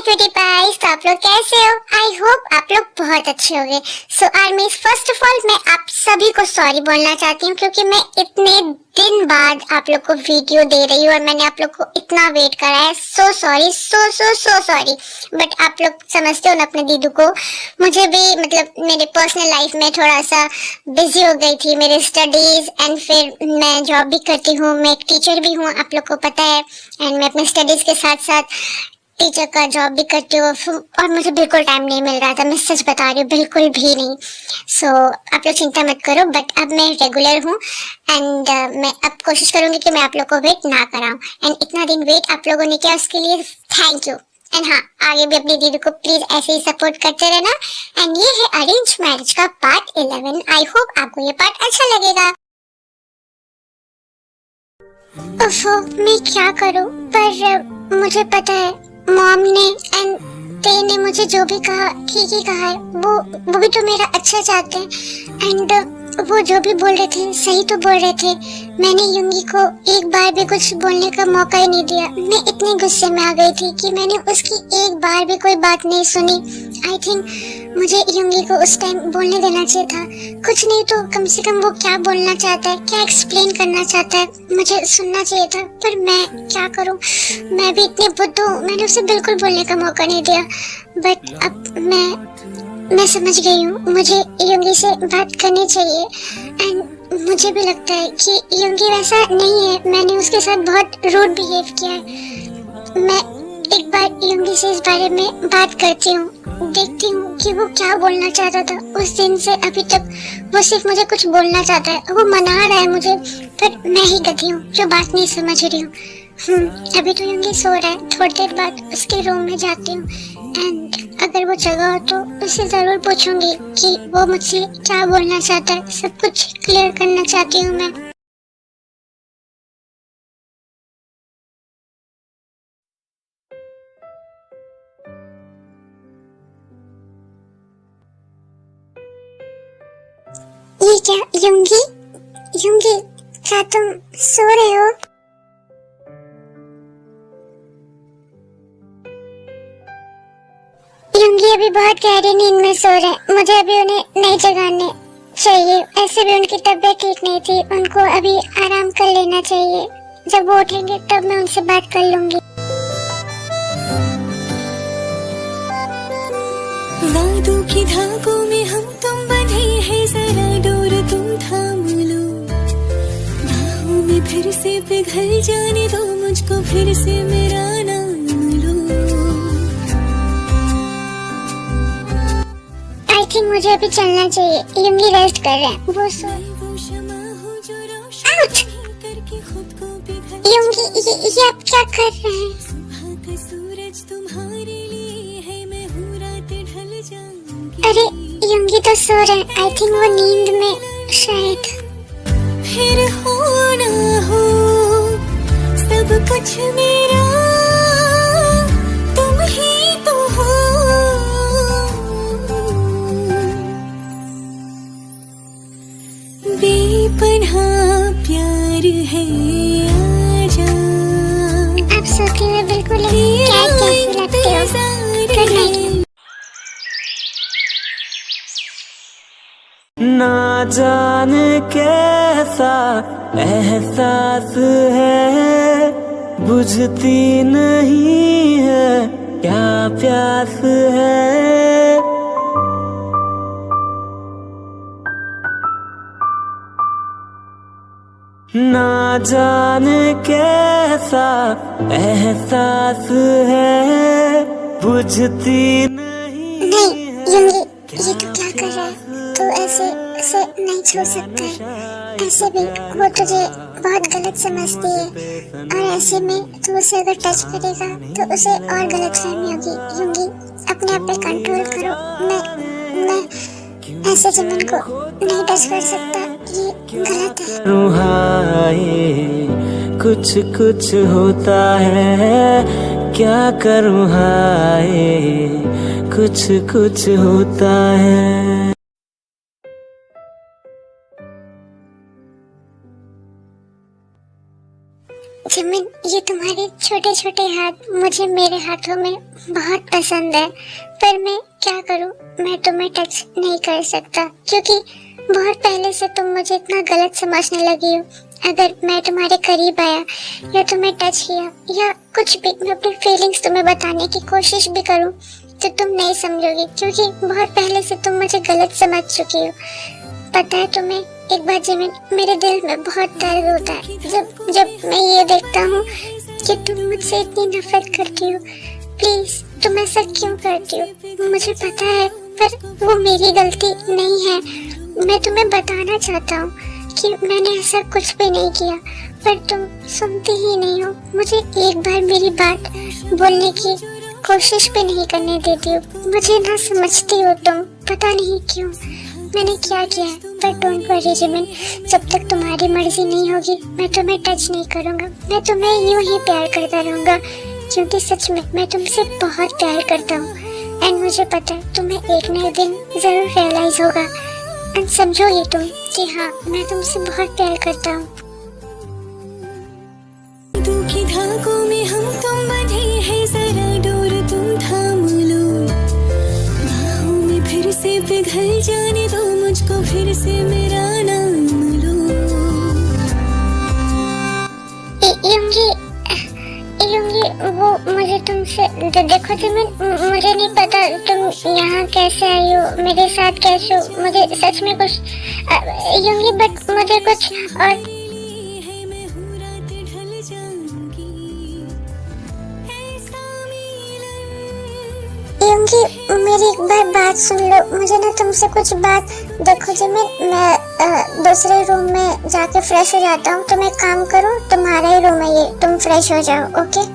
Cutie price, तो आप लोग कैसे हो? आई होप आप लोग बहुत अच्छे होंगे। सो आर्मी, फर्स्ट ऑफ ऑल मैं आप सभी को सॉरी बोलना चाहती हूँ क्योंकि मैं इतने दिन बाद आप लोग को वीडियो दे रही हूँ और मैंने आप लोग को इतना वेट करा है। So sorry, so sorry. But आप लोग समझते हो ना अपने दीदू को, मुझे भी मतलब मेरे पर्सनल लाइफ में थोड़ा सा बिजी हो गई थी, मेरे स्टडीज एंड फिर मैं जॉब भी करती हूँ, मैं एक टीचर भी हूँ, आप लोग को पता है। एंड मैं अपने स्टडीज के साथ साथ टीचर का जॉब भी करती हूँ और मुझे बिल्कुल टाइम नहीं मिल रहा था, मैं सच बता रही हूँ, बिल्कुल भी नहीं। सो आप लोग चिंता मत करो, बट अब मैं रेगुलर हूँ एंड मैं अब कोशिश करूंगी कि मैं आप लोग को वेट ना कराऊं। एंड इतना दिन वेट आप लोगों ने किया उसके लिए थैंक यू। एंड हाँ, आगे भी अपनी दीदी को प्लीज ऐसे ही सपोर्ट करते रहना। एंड ये है अरेंज मैरिज का पार्ट 11। आई होप आपको ये पार्ट अच्छा लगेगा। ओफो, मैं क्या करूं, पर मुझे पता है मॉम ने एंड ते ने मुझे जो भी कहा ठीक ही कहा है। वो भी तो मेरा अच्छा चाहते हैं एंड वो जो भी बोल रहे थे सही तो बोल रहे थे। मैंने युंगी को एक बार भी कुछ बोलने का मौका ही नहीं दिया। मैं इतने गुस्से में आ गई थी कि मैंने उसकी एक बार भी कोई बात नहीं सुनी। आई थिंक मुझे युंगी को उस टाइम बोलने देना चाहिए था, कुछ नहीं तो कम से कम वो क्या बोलना चाहता है, क्या एक्सप्लेन करना चाहता है, मुझे सुनना चाहिए था। पर मैं क्या करूं, मैं भी इतनी बुद्धू हूं, मैंने उसे बिल्कुल बोलने का मौका नहीं दिया। बट अब मैं समझ गई हूँ, मुझे युंगी से बात करनी चाहिए। एंड मुझे भी लगता है कि युंगी वैसा नहीं है, मैंने उसके साथ बहुत रूड बिहेव किया है। मैं एक बार युंगी से इस बारे में बात करती हूँ, देखती हूँ कि वो क्या बोलना चाहता था। उस दिन से अभी तक वो सिर्फ मुझे कुछ बोलना चाहता है, वो मना रहा है मुझे, पर मैं ही गधी हूँ जो बात नहीं समझ रही हूँ। अभी तो युंगी सो रहा है, थोड़ी देर बाद उसके रूम में जाती हूँ एंड अगर वो जगह हो तो उससे जरूर पूछूंगी कि वो मुझसे क्या बोलना चाहता है। सब कुछ क्लियर करना चाहती हूँ मैं। ये क्या युंगी, युंगी क्या तुम सो रहे हो? युंगी अभी बहुत गहरी नींद में सो रहे हैं, मुझे अभी उन्हें नहीं जगाने चाहिए। ऐसे भी उनकी तबीयत ठीक नहीं थी, उनको अभी आराम कर लेना चाहिए। जब वो उठेंगे तब मैं उनसे बात कर लूंगी। वादों की धागों में हम तुम बंधे हैं, जरा डोर तुम थाम लो, बाहों में फिर से पिघल जाने दो मुझको, फिर से मेरा नाम लो। आई थिंक मुझे अभी चलना चाहिए, युंगी रेस्ट कर रहे हैं, वो सो। युंगी ये आप क्या कर रहे हैं? सूरज तुम्हारे लिए है, मैं हूँ रात ढल जाऊंगी। अरे युंगी तो सो रहे हैं, आई थिंक वो नींद में शायद। फिर हो ना हो सब कुछ मेरा, तुम ही तो हो। बेपनाह प्यार है, आजा। आप सोते हुए बिल्कुल कैसी लगते हो। Good night. ना जाने कैसा एहसास है, बुझती नहीं है क्या प्यास है। ना जाने कैसा एहसास है, बुझती नहीं युंगी, ये तो क्या कर रहा है? तो ऐसे नहीं छोड़ सकता है। ऐसे भी वो तुझे बहुत गलत समझती है और ऐसे में तू उसे अगर टच करेगा तो उसे और गलत फहमी होगी। युंगी, अपने आप पे कंट्रोल करो। मैं ऐसे जमीन को नहीं टच कर सकता, ये गलत है। हाय कुछ कुछ होता है, क्या करूँ हाय कुछ कुछ होता है। जिमिन, ये तुम्हारे छोटे छोटे हाथ मुझे मेरे हाथों में बहुत पसंद है, पर मैं क्या करूं, मैं तुम्हें टच नहीं कर सकता क्योंकि बहुत पहले से तुम मुझे इतना गलत समझने लगी हो। अगर मैं तुम्हारे करीब आया या तुम्हें टच किया या कुछ भी मैं अपनी फीलिंग्स तुम्हें बताने की कोशिश भी करूं तो तुम नहीं समझोगी क्योंकि बहुत पहले से तुम मुझे गलत समझ चुकी हो। पता है तुम्हें, एक बार जिमिन, मेरे दिल में बहुत दर्द होता है जब मैं ये देखता हूँ कि तुम मुझसे इतनी नफरत करती हो। प्लीज तुम ऐसा क्यों करती हो? मुझे पता है पर वो मेरी गलती नहीं है। मैं तुम्हें बताना चाहता हूँ कि मैंने ऐसा कुछ भी नहीं किया, पर तुम सुनती ही नहीं हो। मुझे एक बार मेरी बात बोलने की कोशिश भी नहीं करने देती हो। मुझे ना समझती हो तुम, पता नहीं क्यों मैंने क्या किया है। पर डोंट वरी जिमिन, जब तक तुम्हारी मर्जी नहीं होगी मैं तुम्हें टच नहीं करूँगा। मैं तुम्हें यूं ही प्यार करता रहूँगा क्योंकि सच में मैं तुमसे बहुत प्यार करता हूँ। एंड मुझे पता है तुम्हें एक ना एक दिन जरूर रियलाइज होगा एंड समझोगी तुम कि हाँ, मैं तुमसे बहुत प्यार करता हूँ। की धागों में हम तुम बंधे हैं, जरा डोर तुम थाम लो, बाहों में फिर से पिघल जाने दो मुझको, फिर से मेरा नाम लो। यूंगी वो मुझे तुमसे देखो जिमिन, मुझे नहीं पता तुम यहाँ कैसे आई हो, मेरे साथ कैसे हो। मुझे सच में कुछ यूंगी, बट मुझे कुछ और यूंगी, मेरी एक बार बात सुन लो। मुझे ना तुमसे कुछ बात, देखो जिमिन, मैं दूसरे रूम में जाके फ्रेश हो जाता हूँ। तुम एक काम करो, तुम्हारा ही रूम है ये, तुम फ्रेश हो जाओ। ओके?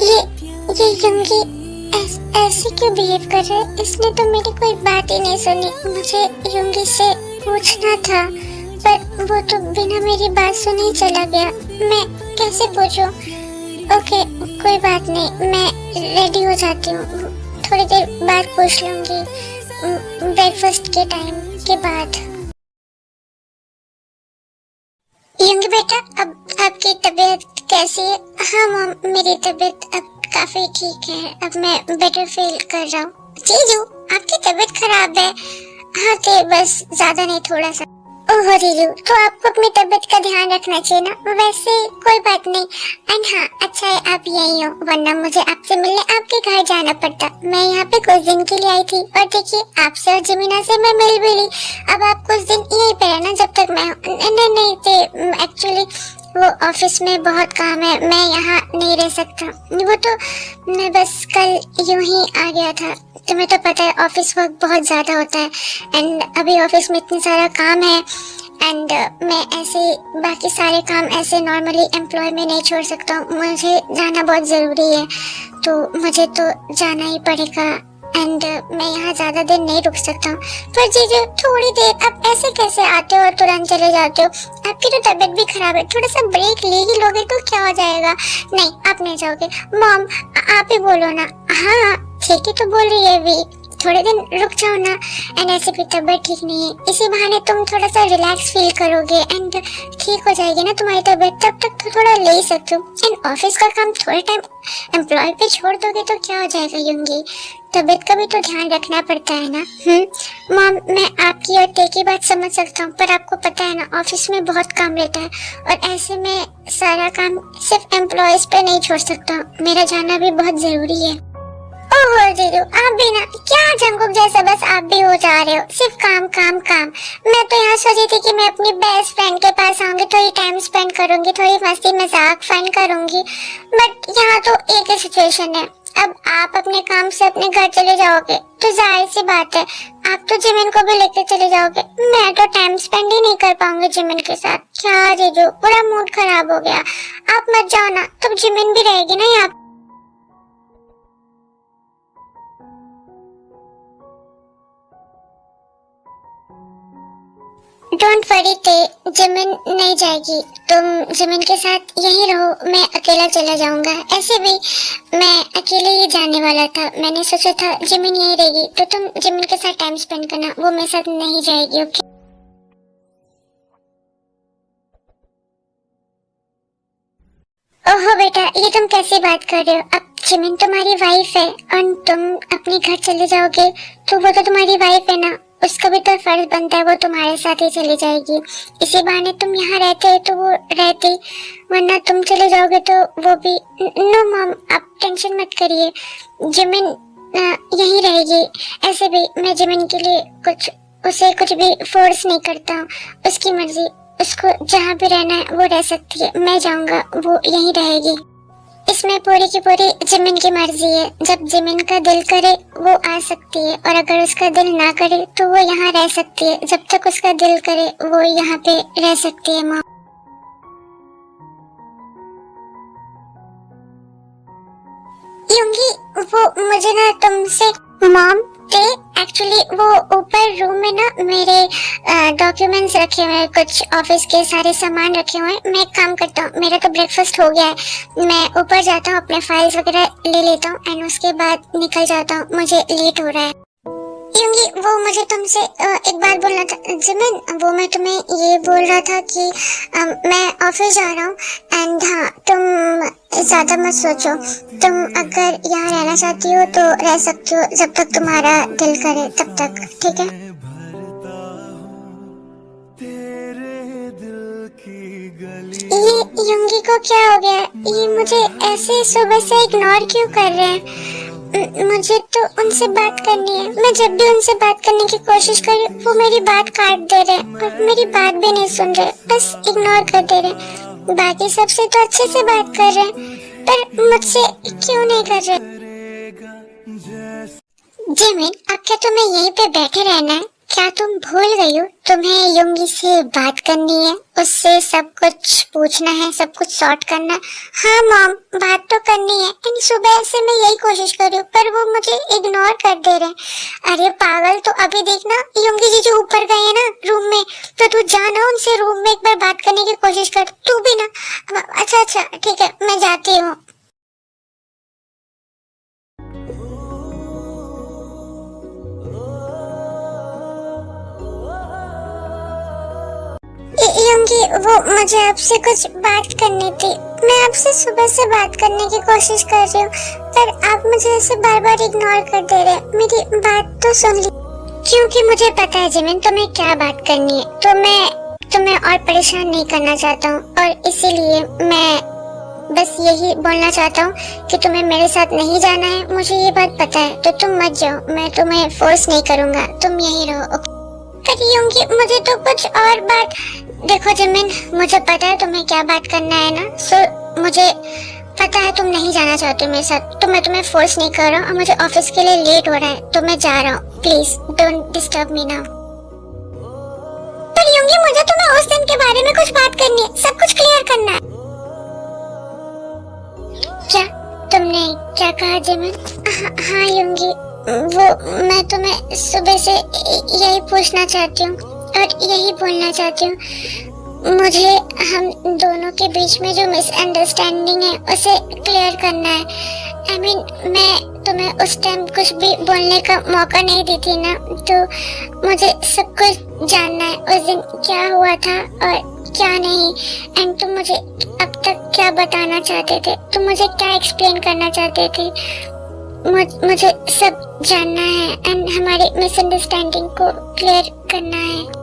ये यूंगी ऐसे क्यों बिहेव कर रहा है? इसने तो मेरी कोई बात ही नहीं सुनी। मुझे यूंगी से पूछना था पर वो तो बिना मेरी बात सुने ही चला गया। मैं कैसे पूछूं? ओके, कोई बात नहीं, मैं रेडी हो जाती हूँ, थोड़ी देर बाद पूछ लूंगी, ब्रेकफास्ट के टाइम के बाद। यूंगी बेटा, अब आपकी तबीयत कैसी है? हाँ मॉम, मेरी तबीयत अब काफी ठीक है, अब मैं बेटर फील कर रहा हूँ। जीजू, आपकी तबीयत खराब है? हाँ ते बस ज्यादा नहीं, थोड़ा सा। ओह जीजू, तो आपको अपनी तबीयत का ध्यान रखना चाहिए ना। वैसे कोई बात नहीं। एंड हाँ, अच्छा है आप यही हो, वरना मुझे आपसे मिलने आपके घर जाना पड़ता। मैं यहाँ पे कुछ दिन के लिए आई थी और देखिए आपसे और जमीना से मैं मिल भी ली। अब आप कुछ दिन यहीं पे रहना जब तक मैं नहीं थे, एक्चुअली वो ऑफिस में बहुत काम है, मैं यहाँ नहीं रह सकता। वो तो मैं बस कल यूं ही आ गया था। तुम्हें तो पता है ऑफिस वर्क बहुत ज्यादा होता है एंड अभी ऑफिस में इतना सारा काम है एंड मैं ऐसे बाकी सारे काम ऐसे नॉर्मली एम्प्लॉय में नहीं छोड़ सकता हूँ। मुझे जाना बहुत ज़रूरी है, तो मुझे तो जाना ही पड़ेगा एंड मैं यहाँ ज़्यादा देर नहीं रुक सकता हूँ। पर जीजू थोड़ी देर, आप ऐसे कैसे आते हो और तुरंत चले जाते हो? आपकी तो तबीयत भी खराब है, थोड़ा सा ब्रेक ले ही लोगे तो क्या हो जाएगा। नहीं, आप नहीं जाओगे। मॉम आप ही बोलो ना। हाँ ठीक है, तो बोल रही है भी, थोड़े दिन रुक जाओ ना। एंड ऐसे भी तबीयत ठीक नहीं है, इसी बहाने तुम थोड़ा सा रिलैक्स फील करोगे एंड ठीक हो जाएगी ना तुम्हारी तबीयत। तब तक तो थोड़ा ले ही सकते हो एंड ऑफिस का काम थोड़े टाइम एम्प्लॉय पे छोड़ दोगे तो क्या हो जाएगा यूंगी। तबीयत का भी तो ध्यान रखना पड़ता है ना। मॉम, मैं आपकी और ते की बात समझ सकता हूँ, पर आपको पता है ना ऑफिस में बहुत काम रहता है और ऐसे में सारा काम सिर्फ एम्प्लॉयज पे नहीं छोड़ सकता, मेरा जाना भी बहुत जरूरी है। ओह जीजू, आप भी ना क्या जंगुक जैसा बस आप भी हो जा रहे हो, सिर्फ काम काम काम। मैं तो यहाँ सोची थी कि मैं अपनी बेस्ट फ्रेंड के पास आऊंगी, थोड़ी टाइम स्पेंड करूंगी, थोड़ी मस्ती मजाक फन करूंगी, बट यहाँ तो एक ही सिचुएशन है। अब आप अपने काम से अपने घर चले जाओगे तो जाहिर सी बात है आप तो जिमिन को भी लेके चले जाओगे, मैं तो टाइम स्पेंड ही नहीं कर पाऊंगी जिमिन के साथ। क्या जीजू, पूरा मूड खराब हो गया। आप मत जाओ ना, तो जिमिन भी रहेगी ना यहाँ। डोंट वरी ते, जिमिन नहीं जाएगी, तुम जिमिन के साथ यहीं रहो, मैं अकेला चला जाऊंगा। ऐसे भी मैं अकेले ही जाने वाला था, मैंने सोचा था जिमिन यहीं रहेगी तो तुम जिमिन के साथ टाइम स्पेंड करना, वो मेरे साथ नहीं जाएगी। ओके? ओहो बेटा, ये तुम कैसी बात कर रहे हो? अब जिमिन तुम्हारी वाइफ है और तुम अपने घर चले जाओगे तो वो तो तुम्हारी वाइफ है ना, उसका भी तो फर्ज बनता है वो तुम्हारे साथ ही चली जाएगी। इसी बहाने तुम यहाँ रहते तो वो रहती, वरना तुम चले जाओगे तो वो भी। नो मॉम, आप टेंशन मत करिए, जिमिन यहीं रहेगी। ऐसे भी मैं जिमिन के लिए उसे कुछ भी फोर्स नहीं करता हूँ, उसकी मर्जी, उसको जहाँ भी रहना है वो रह सकती है। मैं जाऊंगा, वो यहीं रहेगी। इसमें पूरी की पूरी जिमिन की मर्जी है। जब जिमिन का दिल करे वो आ सकती है, और अगर उसका दिल ना करे तो वो यहाँ रह सकती है। जब तक उसका दिल करे वो यहाँ पे रह सकती है। मॉम, यूंगी वो मुझे ना तुमसे, मॉम एक्चुअली वो ऊपर रूम में ना मेरे डॉक्यूमेंट्स रखे हुए हैं, कुछ ऑफिस के सारे सामान रखे हुए हैं। मैं एक काम करता हूँ, मेरा तो ब्रेकफास्ट हो गया है, मैं ऊपर जाता हूँ, अपने फाइल्स वगैरह ले लेता हूँ एंड उसके बाद निकल जाता हूँ, मुझे लेट हो रहा है। यूंगी वो मुझे तुमसे एक बात बोलना था। जिमिन, वो मैं तुम्हें ये बोल रहा था कि मैं ऑफिस जा रहा हूँ एंड हाँ, तुम ज्यादा मत सोचो, तुम अगर यहाँ रहना चाहती हो तो रह सकती हो, जब तक तुम्हारा दिल करे तब तक, ठीक है? ये यूंगी को क्या हो गया? ये मुझे ऐसे सुबह से इग्नोर क्यों कर रहे हैं? मुझे तो उनसे बात करनी है। मैं जब भी उनसे बात करने की कोशिश कर रही हूँ वो मेरी बात काट दे रहे हैं और मेरी बात भी नहीं सुन रहे, बस इग्नोर कर दे रहे। बाकी सबसे तो अच्छे से बात कर रहे हैं, पर मुझसे क्यों नहीं कर रहे? जिमिन, अब क्या तुम्हें यहीं पे बैठे रहना है? क्या तुम भूल गई हो तुम्हें यूंगी से बात करनी है, उससे सब कुछ पूछना है, सब कुछ सॉर्ट करना है? हाँ मॉम, बात तो करनी है। इन सुबह से मैं यही कोशिश कर रही हूँ पर वो मुझे इग्नोर कर दे रहे हैं। अरे पागल, तो अभी देखना यूंगी जी जो ऊपर गए हैं ना रूम में, तो तू जाना उनसे रूम में एक बार बात करने की कोशिश कर, तू भी ना। अच्छा ठीक है, मैं जाती हूँ। यूंगी, वो मुझे आपसे कुछ बात करनी थी। मैं आपसे सुबह से बात करने की कोशिश कर रही हूँ पर आप मुझे ऐसे बार बार इग्नोर कर दे रहे हैं। मेरी बात तो सुन ली, क्योंकि मुझे पता है जिमिन तुम्हें क्या बात करनी है, तो मैं तुम्हें और परेशान नहीं करना चाहता हूँ, और इसीलिए मैं बस यही बोलना चाहता हूँ कि तुम्हें मेरे साथ नहीं जाना है। मुझे ये बात पता है, तो तुम मत जाओ, मैं तुम्हें फोर्स नहीं करूँगा, तुम यहीं रहो। पर यूंगी मुझे तो कुछ और बात। देखो जिमिन, मुझे पता है तुम्हें क्या बात करना है ना, सो मुझे पता है तुम नहीं जाना चाहते मेरे साथ, तो मैं तुम्हें फोर्स नहीं कर रहा हूँ, और मुझे ऑफिस के लिए लेट हो रहा है तो मैं जा रहा हूँ। Please don't disturb me now. पर यूंगी, मुझे तुम्हें उस दिन के बारे में कुछ बात करनी है, सब कुछ क्लियर करना है। क्या तुमने क्या कहा जिमिन? हाँ यूंगी, वो मैं तुम्हें सुबह से यही पूछना चाहती हूँ और यही बोलना चाहती हूँ। मुझे हम दोनों के बीच में जो मिसअंडरस्टैंडिंग है उसे क्लियर करना है। I mean, मैं तुम्हें उस टाइम कुछ भी बोलने का मौका नहीं दी थी ना, तो मुझे सब कुछ जानना है, उस दिन क्या हुआ था और क्या नहीं, एंड तुम मुझे अब तक क्या बताना चाहते थे, तुम मुझे क्या एक्सप्लेन करना चाहते थे, मुझे सब जानना है एंड हमारी मिसअंडरस्टैंडिंग को क्लियर करना है।